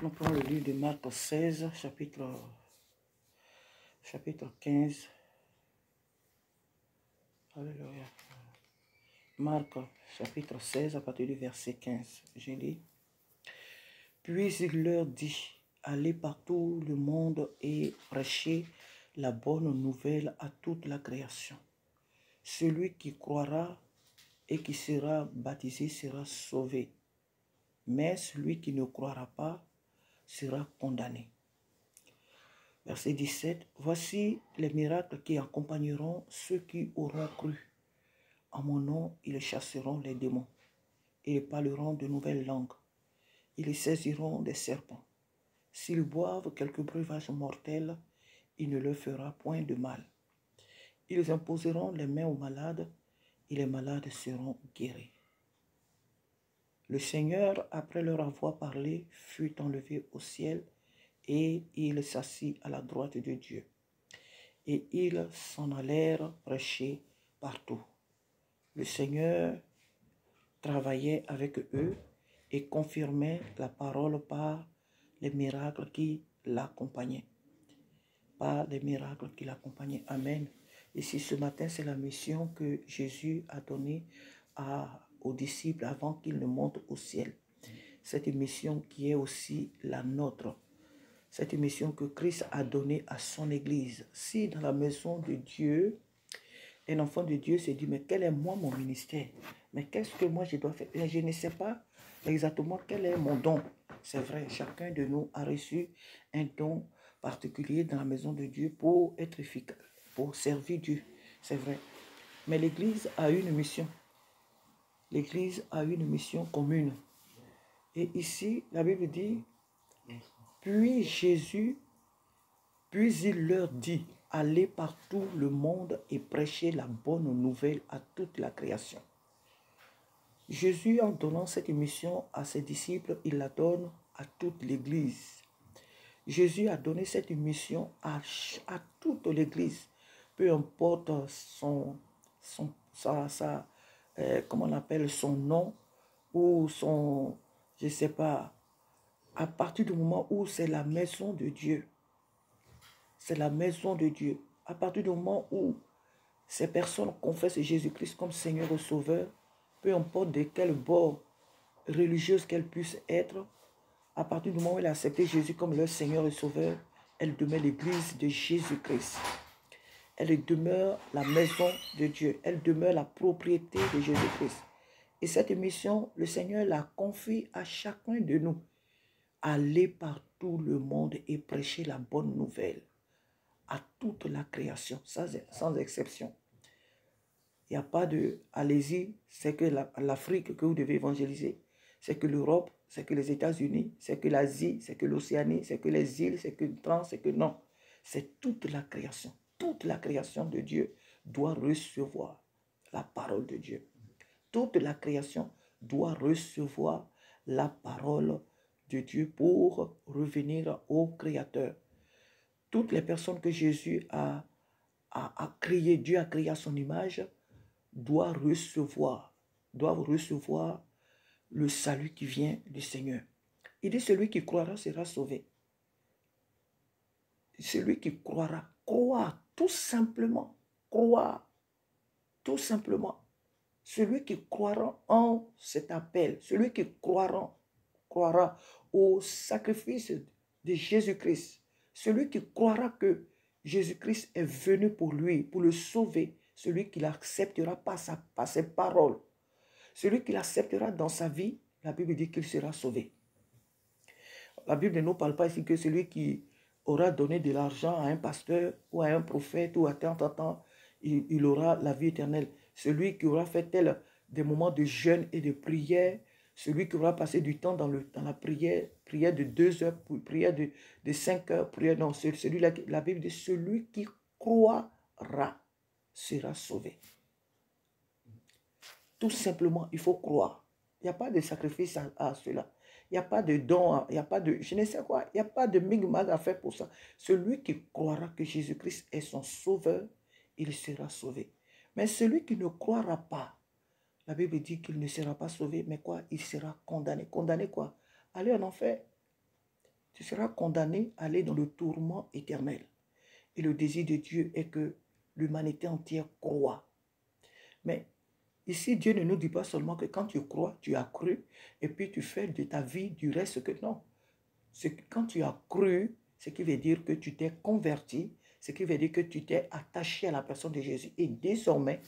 Nous prenons le livre de Marc 16, chapitre 15. Alléluia. Marc, chapitre 16, à partir du verset 15. Je lis. Puis il leur dit, allez partout le monde et prêchez la bonne nouvelle à toute la création. Celui qui croira et qui sera baptisé sera sauvé, mais celui qui ne croira pas sera condamné. Verset 17. Voici les miracles qui accompagneront ceux qui auront cru. En mon nom, ils chasseront les démons. Ils parleront de nouvelles langues. Ils saisiront des serpents. S'ils boivent quelque breuvage mortel, il ne leur fera point de mal. Ils imposeront les mains aux malades et les malades seront guéris. Le Seigneur, après leur avoir parlé, fut enlevé au ciel et il s'assit à la droite de Dieu. Et ils s'en allèrent prêcher partout. Le Seigneur travaillait avec eux et confirmait la parole par les miracles qui l'accompagnaient. Par les miracles qui l'accompagnaient. Amen. Ici, ce matin, c'est la mission que Jésus a donnée aux disciples avant qu'ils ne montent au ciel. Cette mission qui est aussi la nôtre. Cette mission que Christ a donnée à son Église. Si dans la maison de Dieu, un enfant de Dieu se dit, mais quel est moi mon ministère? Mais qu'est-ce que moi je dois faire? Je ne sais pas exactement quel est mon don. C'est vrai, chacun de nous a reçu un don particulier dans la maison de Dieu pour être efficace, pour servir Dieu. C'est vrai. Mais l'Église a une mission. L'Église a une mission commune. Et ici, la Bible dit, puis il leur dit, allez par tout le monde et prêchez la bonne nouvelle à toute la création. Jésus, en donnant cette mission à ses disciples, il la donne à toute l'Église. Jésus a donné cette mission à toute l'Église, peu importe comment on appelle son nom ou son, je ne sais pas, à partir du moment où c'est la maison de Dieu. C'est la maison de Dieu. À partir du moment où ces personnes confessent Jésus-Christ comme Seigneur et Sauveur, peu importe de quel bord religieuse qu'elles puissent être, à partir du moment où elles acceptent Jésus comme leur Seigneur et Sauveur, elles demeurent l'Église de Jésus-Christ. Elle demeure la maison de Dieu. Elle demeure la propriété de Jésus-Christ. Et cette mission, le Seigneur la confie à chacun de nous. Aller par tout le monde et prêcher la bonne nouvelle à toute la création, sans exception. Il n'y a pas de allez-y, c'est que l'Afrique que vous devez évangéliser, c'est que l'Europe, c'est que les États-Unis, c'est que l'Asie, c'est que l'Océanie, c'est que les îles, c'est que le temps, c'est que non. C'est toute la création. Toute la création de Dieu doit recevoir la parole de Dieu. Toute la création doit recevoir la parole de Dieu pour revenir au Créateur. Toutes les personnes que Jésus a créées, Dieu a créé à son image, doivent recevoir le salut qui vient du Seigneur. Il dit, celui qui croira sera sauvé. Celui qui croira, croire tout simplement, croire tout simplement. Celui qui croira en cet appel, celui qui croira au sacrifice de Jésus-Christ, celui qui croira que Jésus-Christ est venu pour lui, pour le sauver, celui qui l'acceptera par ses paroles, celui qui l'acceptera dans sa vie, la Bible dit qu'il sera sauvé. La Bible ne nous parle pas ici que celui qui aura donné de l'argent à un pasteur ou à un prophète ou à temps, il aura la vie éternelle. Celui qui aura fait des moments de jeûne et de prière, celui qui aura passé du temps dans la prière de 2 heures, prière de 5 heures, prière, non, celui-là, la Bible dit, celui qui croira sera sauvé. Tout simplement, il faut croire. Il n'y a pas de sacrifice à cela. Il n'y a pas de don, il n'y a pas de, je ne sais quoi, il n'y a pas de migmag à faire pour ça. Celui qui croira que Jésus-Christ est son sauveur, il sera sauvé. Mais celui qui ne croira pas, la Bible dit qu'il ne sera pas sauvé, mais quoi? Il sera condamné. Condamné quoi? Aller en enfer. tu seras condamné à aller dans le tourment éternel. Et le désir de Dieu est que l'humanité entière croit. Mais ici, Dieu ne nous dit pas seulement que quand tu crois, tu as cru, et puis tu fais de ta vie du reste que non. C'est que quand tu as cru, ce qui veut dire que tu t'es converti, ce qui veut dire que tu t'es attaché à la personne de Jésus. Et désormais,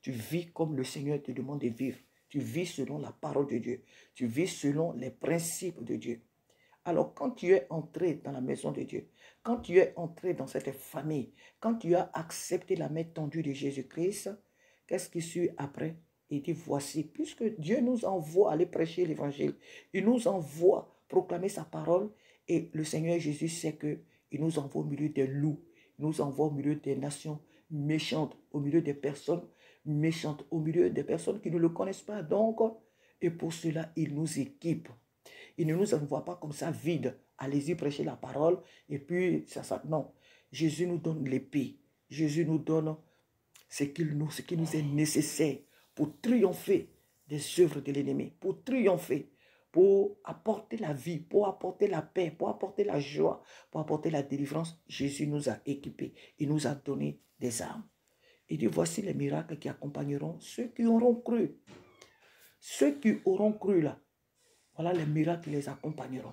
tu vis comme le Seigneur te demande de vivre. Tu vis selon la parole de Dieu. Tu vis selon les principes de Dieu. Alors, quand tu es entré dans la maison de Dieu, quand tu es entré dans cette famille, quand tu as accepté la main tendue de Jésus-Christ, qu'est-ce qui suit après? Il dit, voici, puisque Dieu nous envoie aller prêcher l'évangile, il nous envoie proclamer sa parole, et le Seigneur Jésus sait qu'il nous envoie au milieu des loups, il nous envoie au milieu des nations méchantes, au milieu des personnes méchantes, au milieu des personnes qui ne le connaissent pas. Donc, et pour cela, il nous équipe. Il ne nous envoie pas comme ça vide. Allez-y prêcher la parole et puis ça. Non. Jésus nous donne l'épée. Jésus nous donne ce qui nous est nécessaire pour triompher des œuvres de l'ennemi, pour triompher, pour apporter la vie, pour apporter la paix, pour apporter la joie, pour apporter la délivrance. Jésus nous a équipés. Il nous a donné des armes. Il dit, voici les miracles qui accompagneront ceux qui auront cru. Ceux qui auront cru là, voilà les miracles qui les accompagneront.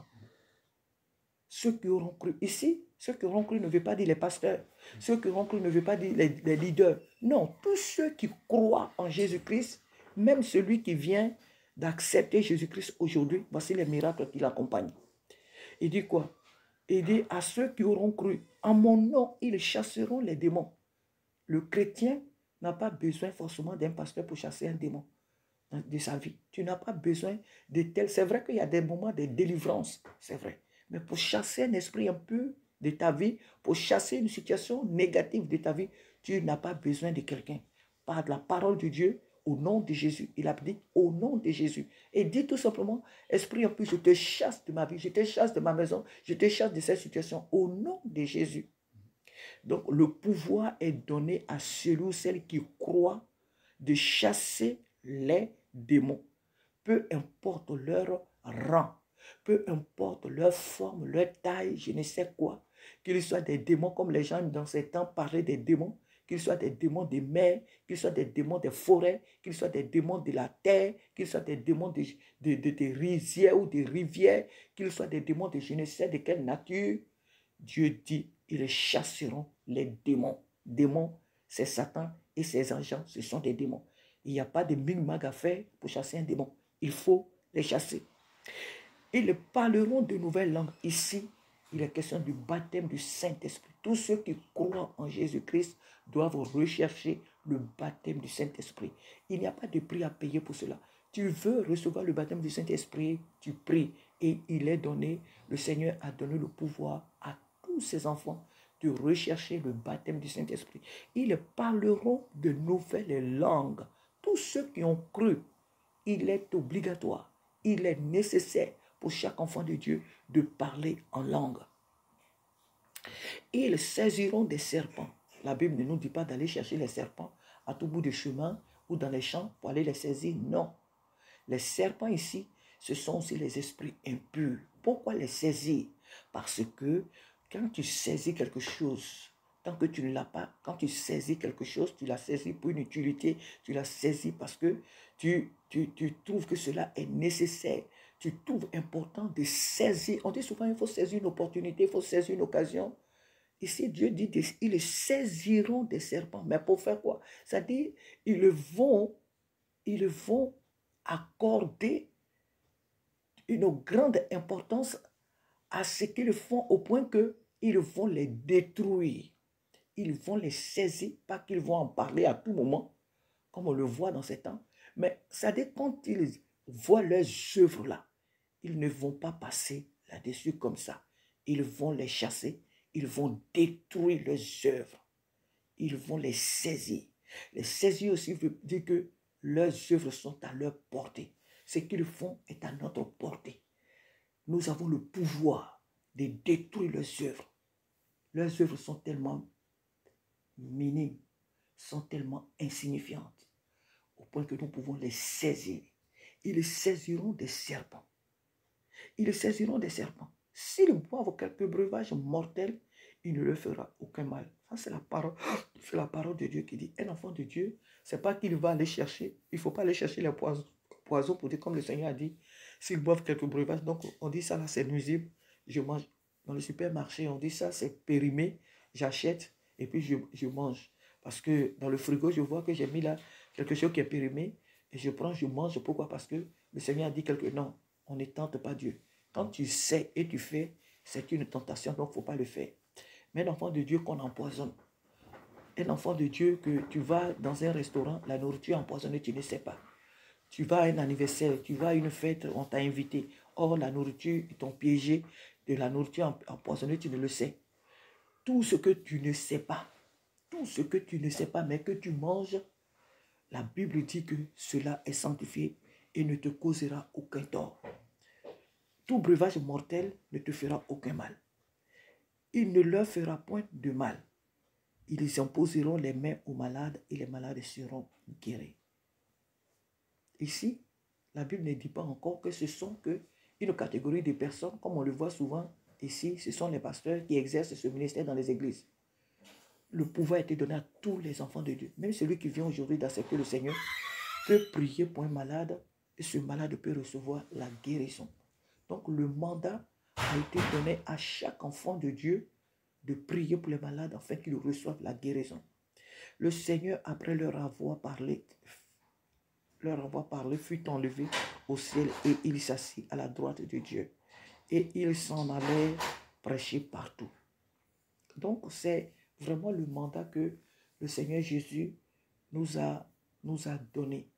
Ceux qui auront cru. Ici, ceux qui auront cru ne veut pas dire les pasteurs. Ceux qui auront cru ne veut pas dire les leaders. Non, tous ceux qui croient en Jésus-Christ, même celui qui vient d'accepter Jésus-Christ aujourd'hui, voici les miracles qui l'accompagnent. Il dit quoi? Il dit à ceux qui auront cru, en mon nom, ils chasseront les démons. Le chrétien n'a pas besoin forcément d'un pasteur pour chasser un démon de sa vie. Tu n'as pas besoin de tel. C'est vrai qu'il y a des moments de délivrance, c'est vrai. Mais pour chasser un esprit un peu de ta vie, pour chasser une situation négative de ta vie, tu n'as pas besoin de quelqu'un. Par la parole de Dieu, au nom de Jésus. Il a dit au nom de Jésus. Et dit tout simplement, esprit un peu, je te chasse de ma vie, je te chasse de ma maison, je te chasse de cette situation, au nom de Jésus. Donc le pouvoir est donné à celui ou celle qui croit de chasser les démons. Peu importe leur rang, peu importe leur forme, leur taille, je ne sais quoi, qu'ils soient des démons comme les gens dans ces temps parlaient des démons, qu'ils soient des démons des mers, qu'ils soient des démons des forêts, qu'ils soient des démons de la terre, qu'ils soient des démons des rizières ou des rivières, qu'ils soient des démons de je ne sais de quelle nature, Dieu dit, ils chasseront les démons. Démons, c'est Satan et ses agents, ce sont des démons. Il n'y a pas de ming-mag à faire pour chasser un démon. Il faut les chasser. Ils parleront de nouvelles langues. Ici, il est question du baptême du Saint-Esprit. Tous ceux qui croient en Jésus-Christ doivent rechercher le baptême du Saint-Esprit. Il n'y a pas de prix à payer pour cela. Tu veux recevoir le baptême du Saint-Esprit, tu pries. Et il est donné, le Seigneur a donné le pouvoir à tous ses enfants de rechercher le baptême du Saint-Esprit. Ils parleront de nouvelles langues. Tous ceux qui ont cru, il est obligatoire, il est nécessaire pour chaque enfant de Dieu de parler en langue. Ils saisiront des serpents. La Bible ne nous dit pas d'aller chercher les serpents à tout bout de chemin ou dans les champs pour aller les saisir. Non. Les serpents ici, ce sont aussi les esprits impurs. Pourquoi les saisir? Parce que quand tu saisis quelque chose, tant que tu ne l'as pas, quand tu saisis quelque chose, tu l'as saisi pour une utilité, tu l'as saisi parce que tu trouves que cela est nécessaire, tu trouves important de saisir. On dit souvent il faut saisir une opportunité, il faut saisir une occasion. Ici, Dieu dit ils saisiront des serpents. Mais pour faire quoi? C'est-à-dire, ils vont accorder une grande importance à ce qu'ils font au point qu'ils vont les détruire. Ils vont les saisir, pas qu'ils vont en parler à tout moment, comme on le voit dans ces temps. Mais ça dit quand ils voient leurs œuvres là, ils ne vont pas passer là-dessus comme ça. Ils vont les chasser, ils vont détruire leurs œuvres. Ils vont les saisir. Les saisir aussi veut dire que leurs œuvres sont à leur portée. Ce qu'ils font est à notre portée. Nous avons le pouvoir de détruire leurs œuvres. Leurs œuvres sont tellement minimes, sont tellement insignifiantes, au point que nous pouvons les saisir. Ils saisiront des serpents. Ils saisiront des serpents. S'ils boivent quelques breuvages mortels, il ne leur fera aucun mal. Ça, c'est la parole de Dieu qui dit, un enfant de Dieu, c'est pas qu'il va aller chercher, il ne faut pas aller chercher les poisons pour dire, comme le Seigneur a dit, s'ils boivent quelques breuvages, donc on dit ça là, c'est nuisible, je mange. Dans le supermarché, on dit ça, c'est périmé, j'achète et puis je mange. Parce que dans le frigo, je vois que j'ai mis là quelque chose qui est périmé et je prends, je mange. Pourquoi? Parce que le Seigneur a dit non, on ne tente pas Dieu. Quand tu sais et tu fais, c'est une tentation, donc il ne faut pas le faire. Mais un enfant de Dieu qu'on empoisonne, un enfant de Dieu que tu vas dans un restaurant, la nourriture empoisonnée, tu ne sais pas. Tu vas à un anniversaire, tu vas à une fête, on t'a invité. Or, la nourriture, ils t'ont piégé de la nourriture empoisonnée, tu ne le sais. Tout ce que tu ne sais pas, tout ce que tu ne sais pas, mais que tu manges, la Bible dit que cela est sanctifié et ne te causera aucun tort. Tout breuvage mortel ne te fera aucun mal. Il ne leur fera point de mal. Ils imposeront les mains aux malades et les malades seront guéris. Ici, la Bible ne dit pas encore que ce sont une catégorie de personnes, comme on le voit souvent ici, ce sont les pasteurs qui exercent ce ministère dans les églises. Le pouvoir a été donné à tous les enfants de Dieu. Même celui qui vient aujourd'hui d'accepter le Seigneur peut prier pour un malade et ce malade peut recevoir la guérison. Donc le mandat a été donné à chaque enfant de Dieu de prier pour les malades afin qu'ils reçoivent la guérison. Le Seigneur, après leur avoir parlé, fut enlevé au ciel et il s'assit à la droite de Dieu. Et il s'en allait prêcher partout. Donc c'est vraiment le mandat que le Seigneur Jésus nous a donné.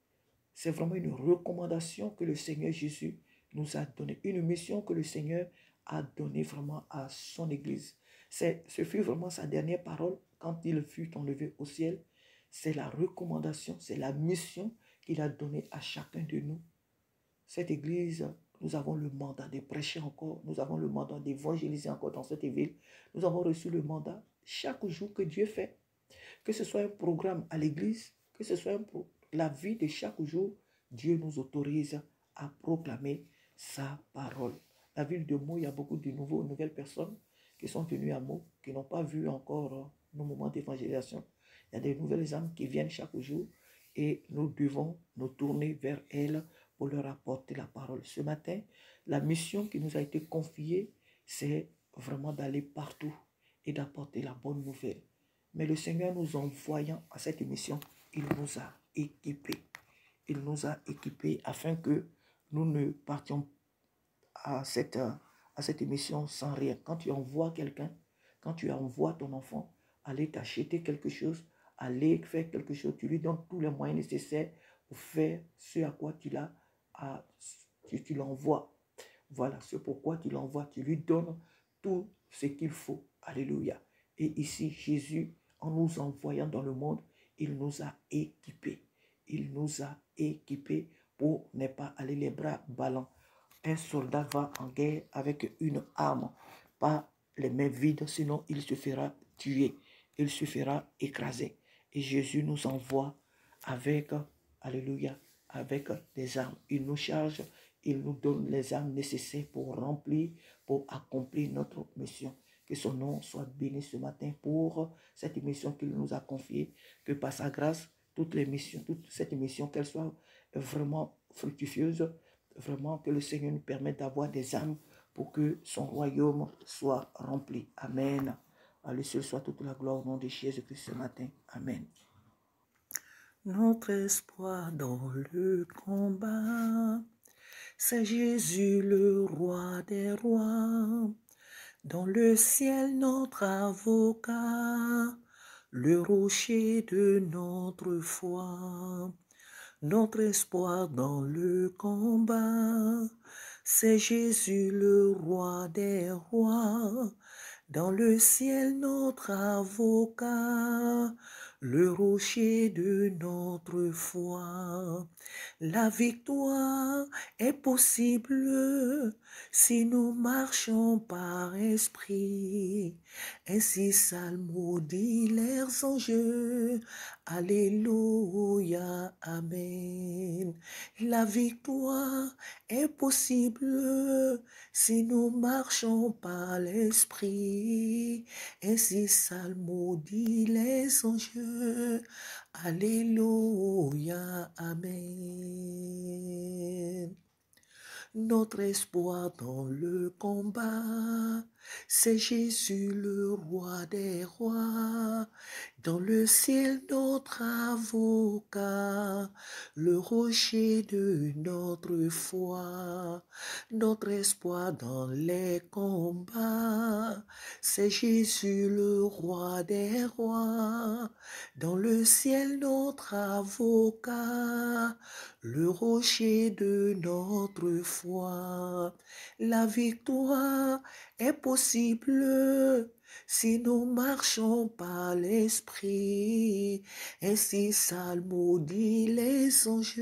C'est vraiment une recommandation que le Seigneur Jésus nous a donnée. Une mission que le Seigneur a donnée vraiment à son Église. Ce fut vraiment sa dernière parole quand il fut enlevé au ciel. C'est la recommandation, c'est la mission qu'il a donnée à chacun de nous. Cette Église, nous avons le mandat de prêcher encore. Nous avons le mandat d'évangéliser encore dans cette ville. Nous avons reçu le mandat chaque jour que Dieu fait. Que ce soit un programme à l'Église, que ce soit la vie de chaque jour, Dieu nous autorise à proclamer sa parole. La ville de Meaux, il y a beaucoup de nouvelles personnes qui sont venues à Meaux, qui n'ont pas vu encore nos moments d'évangélisation. Il y a des nouvelles âmes qui viennent chaque jour et nous devons nous tourner vers elles pour leur apporter la parole. Ce matin, la mission qui nous a été confiée, c'est vraiment d'aller partout et d'apporter la bonne nouvelle. Mais le Seigneur nous envoyant à cette mission, il nous a équipés. Il nous a équipés afin que nous ne partions à cette mission sans rien. Quand tu envoies quelqu'un, quand tu envoies ton enfant aller t'acheter quelque chose, aller faire quelque chose, tu lui donnes tous les moyens nécessaires pour faire ce à quoi tu l'envoies. Voilà, c'est pourquoi tu l'envoies. Tu lui donnes tout ce qu'il faut. Alléluia. Et ici, Jésus, en nous envoyant dans le monde, il nous a équipés. Il nous a équipés pour ne pas aller les bras ballants. Un soldat va en guerre avec une arme, pas les mains vides, sinon il se fera tuer, il se fera écraser. Et Jésus nous envoie avec, alléluia, avec des armes. Il nous charge, il nous donne les armes nécessaires pour remplir, pour accomplir notre mission. Que son nom soit béni ce matin pour cette mission qu'il nous a confiée. Que par sa grâce, toute cette mission, qu'elle soit vraiment fructueuse, vraiment que le Seigneur nous permette d'avoir des âmes pour que son royaume soit rempli. Amen. À lui seul soit toute la gloire au nom de Jésus-Christ ce matin. Amen. Notre espoir dans le combat, c'est Jésus le roi des rois. Dans le ciel notre avocat, le rocher de notre foi. Notre espoir dans le combat, c'est Jésus le roi des rois. Dans le ciel notre avocat, le rocher de notre foi. La victoire est possible si nous marchons par esprit. Ainsi salmodient les anges. Alléluia, Amen. La victoire est possible si nous marchons par l'esprit. Ainsi salmodient les anges. Alléluia, Amen. Notre espoir dans le combat, c'est Jésus le roi des rois. Dans le ciel, notre avocat, le rocher de notre foi. Notre espoir dans les combats, c'est Jésus le roi des rois. Dans le ciel, notre avocat, le rocher de notre foi. La victoire est possible si nous marchons par l'esprit. Ainsi salmodient les anges.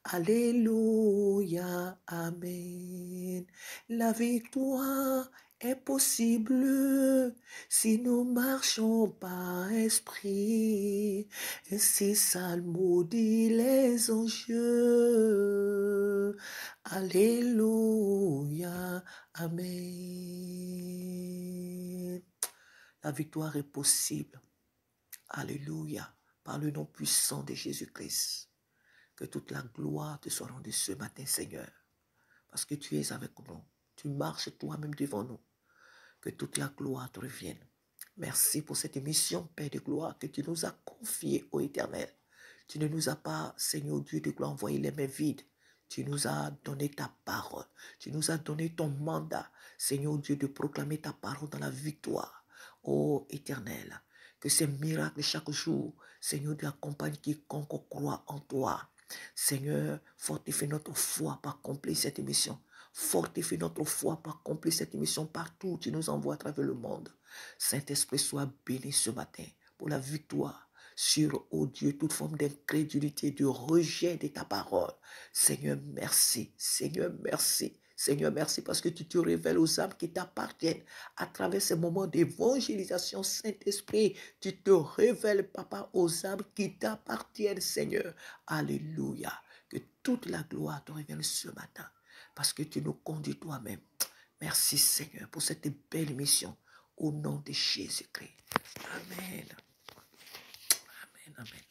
Alléluia, Amen. La victoire est possible si nous marchons par esprit. Ainsi salmodient les anges. Alléluia, Amen. La victoire est possible. Alléluia, par le nom puissant de Jésus-Christ. Que toute la gloire te soit rendue ce matin, Seigneur, parce que tu es avec nous. Tu marches toi-même devant nous. Que toute la gloire te revienne. Merci pour cette émission, Père de gloire, que tu nous as confiée, ô Éternel. Tu ne nous as pas, Seigneur Dieu de gloire, envoyé les mains vides. Tu nous as donné ta parole. Tu nous as donné ton mandat, Seigneur Dieu, de proclamer ta parole dans la victoire. Ô Éternel, que ces miracles chaque jour, Seigneur Dieu, accompagne quiconque croit en toi. Seigneur, fortifie notre foi pour accomplir cette émission. Fortifie notre foi pour accomplir cette émission partout où tu nous envoies à travers le monde. Saint-Esprit, sois béni ce matin pour la victoire sur, oh Dieu, toute forme d'incrédulité, de rejet de ta parole. Seigneur, merci. Seigneur, merci. Seigneur, merci parce que tu te révèles aux âmes qui t'appartiennent à travers ces moments d'évangélisation. Saint-Esprit, tu te révèles, Papa, aux âmes qui t'appartiennent, Seigneur. Alléluia. Que toute la gloire te revienne ce matin parce que tu nous conduis toi-même. Merci, Seigneur, pour cette belle mission au nom de Jésus-Christ. Amen. Amen, amen.